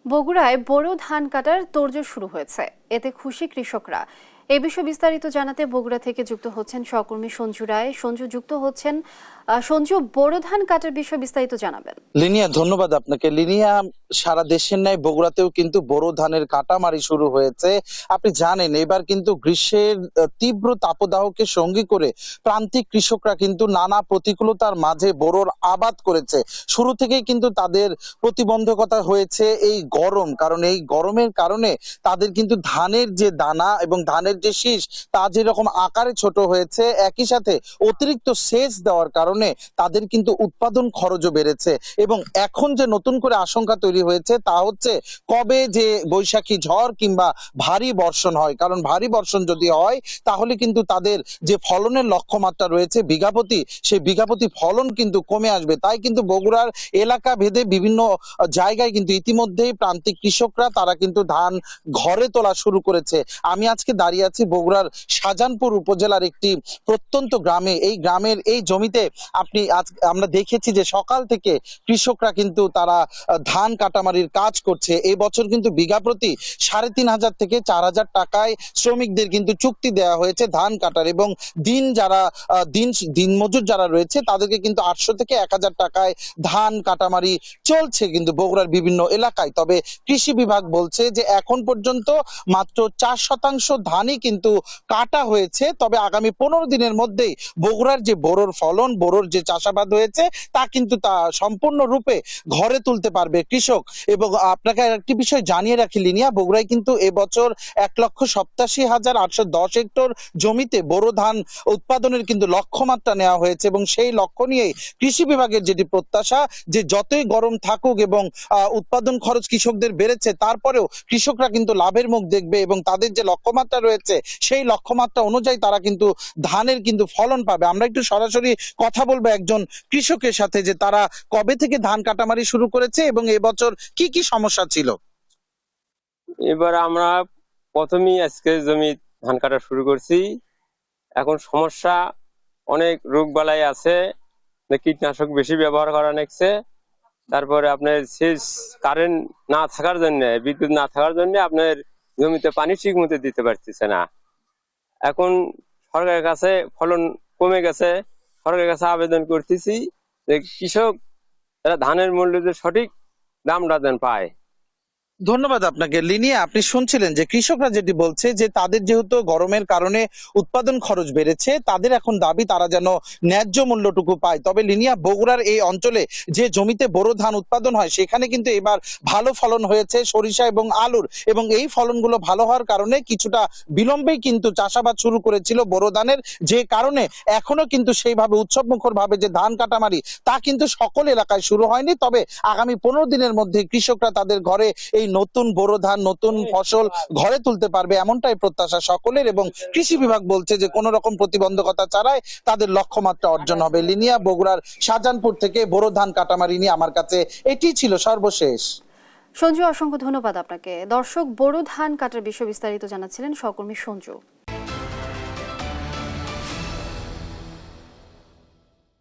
বগুড়ায় বোরো ধান কাটার তোড়জোড় শুরু হয়েছে, এতে খুশি কৃষকরা। এ বিষয়ে বিস্তারিত জানাতে বগুড়া থেকে যুক্ত হচ্ছেন সহকর্মী সঞ্জু রায়। সঞ্জু, বোরো ধান কাটার বিষয়ে বিস্তারিত জানাবেন। লিনিয়া, ধন্যবাদ আপনাকে। লিনিয়া, সারা দেশের ন্যায় বগুড়াতেও কিন্তু বোরো ধানের কাটামারি শুরু হয়েছে। আপনি জানেন এবার কিন্তু গ্রীষ্মের তীব্র তাপদাহকে সঙ্গী করে প্রান্তিক কৃষকরা কিন্তু নানা প্রতিকূলতার মাঝে বোরোর আবাদ করেছে। শুরু থেকেই কিন্তু তাদের প্রতিবন্ধকতা হয়েছে এই গরম, কারণ এই গরমের কারণে তাদের কিন্তু ধানের যে দানা এবং ধানের যে শীষ তা যেরকম আকারে ছোট হয়েছে, একই সাথে অতিরিক্ত সেচ দেওয়ার কারণে তাদের কিন্তু উৎপাদন খরচও বেড়েছে। এবং এখন যে নতুন করে আশঙ্কা তৈরি হয়েছে তা হচ্ছে কবে যে বৈশাখী ঝড় কিংবা ভারী বর্ষণ হয়, কারণ ভারী বর্ষণ যদি হয় তাহলে কিন্তু তাদের যে ফলনের লক্ষ্যমাত্রা রয়েছে বিঘাপতি, সেই বিঘাপতি ফলন কিন্তু কমে আসবে। তাই কিন্তু বগুড়ার এলাকা ভেদে বিভিন্ন জায়গায় কিন্তু ইতিমধ্যেই প্রান্তিক কৃষকরা তারা কিন্তু ধান ঘরে তোলা শুরু করেছে। আমি আজকে দাঁড়িয়ে আছি বগুড়ার শাহজাহানপুর উপজেলার একটি প্রত্যন্ত গ্রামে। এই গ্রামের এই জমিতে আমরা দেখেছি যে সকাল থেকে কৃষকরা কিন্তু তারা ধান কাটামারির কাজ করছে। এই বছর কিন্তু বিঘা প্রতি ৩,৫০০ থেকে ৪,০০০ টাকায় শ্রমিকদের কিন্তু চুক্তি দেওয়া হয়েছে ধান কাটার, এবং দিনমজুর যারা রয়েছে তাদেরকে কিন্তু ৮০০ থেকে ১,০০০ টাকায় ধান কাটামারি চলছে কিন্তু বগুড়ার বিভিন্ন এলাকায়। তবে কৃষি বিভাগ বলছে যে এখন পর্যন্ত মাত্র ৪% ধানই কিন্তু কাটা হয়েছে। তবে আগামী ১৫ দিনের মধ্যেই বগুড়ার যে বোরোর ফলন, বোরোর যে চাষাবাদ হয়েছে তা কিন্তু সম্পূর্ণরূপে ঘরে তুলতে পারবে কৃষক। এবং আপনাকে একটি বিষয় জানিয়ে রাখি লিনিয়া, বগুড়ায় কিন্তু এবছর ১,৮৭,৮১০ হেক্টর জমিতে বোরো ধান উৎপাদনের কিন্তু লক্ষ্যমাত্রা নেওয়া হয়েছে, এবং সেই লক্ষ্য নিয়েই কৃষি বিভাগের যেটি প্রত্যাশা যে যতই গরম থাকুক এবং উৎপাদন খরচ কৃষকদের বেড়েছে, তারপরেও কৃষকরা কিন্তু লাভের মুখ দেখবে এবং তাদের যে লক্ষ্যমাত্রা রয়েছে সেই লক্ষ্যমাত্রা অনুযায়ী তারা কিন্তু ধানের কিন্তু ফলন পাবে। আমরা একটু সরাসরি কথা বলবো একজন কৃষকের সাথে যে তারা কবে থেকে ধান কাটামারি শুরু করেছে এবং এবছর কি কি সমস্যা ছিল। এবার আমরা প্রথমেই আজকে জমি ধান কাটা শুরু করছি। এখন সমস্যা অনেক রোগ বালাই আছে, কীটনাশক বেশি ব্যবহার করা লাগছে। তারপরে আপনার সেচ কারেন্ট না থাকার জন্য, বিদ্যুৎ না থাকার জন্য আপনার জমিতে পানি ঠিক মতো দিতে পারতেছে না। এখন সরকারের কাছে ফলন কমে গেছে, সরকারের কাছে আবেদন করতেছি যে কৃষক তারা ধানের মূল্য যে সঠিক দামটা যেন পায়। ধন্যবাদ আপনাকে। লিনিয়া, আপনি শুনছিলেন যে কৃষকরা যেটি বলছে যে তাদের যেহেতু গরমের কারণে উৎপাদন খরচ বেড়েছে, তাদের এখন দাবি তারা যেন ন্যায্য মূল্যটুকু পায়। তবে লিনিয়া, বগুড়ার এই অঞ্চলে যে জমিতে বোরো ধান উৎপাদন হয় সেখানে কিন্তু এবার ভালো ফলন হয়েছে সরিষা এবং আলুর, এবং এই ফলনগুলো ভালো হওয়ার কারণে কিছুটা বিলম্বেই কিন্তু চাষাবাদ শুরু করেছিল বোরো ধানের, যে কারণে এখনো কিন্তু সেইভাবে উৎসবমুখর ভাবে যে ধান কাটামারি তা কিন্তু সকল এলাকায় শুরু হয়নি। তবে আগামী ১৫ দিনের মধ্যে কৃষকরা তাদের ঘরে এই নতুন বোরো ধান, নতুন ফসল ঘরে তুলতে পারবে, এমনটাই প্রত্যাশা সকলের। এবং কৃষি বিভাগ বলছে যে কোন রকম প্রতিবন্ধকতা ছাড়াই তাদের লক্ষ্যমাত্রা অর্জন হবে। লিনিয়া, বগুড়ার শাহজাহানপুর থেকে বোরো ধান কাটামারি নিয়ে আমার কাছে এটি ছিল সর্বশেষ। সঞ্জু, অসংখ্য ধন্যবাদ আপনাকে। দর্শক, বোরো ধান কাটার বিষয়ে বিস্তারিত জানাচ্ছিলেন সহকর্মী সঞ্জু।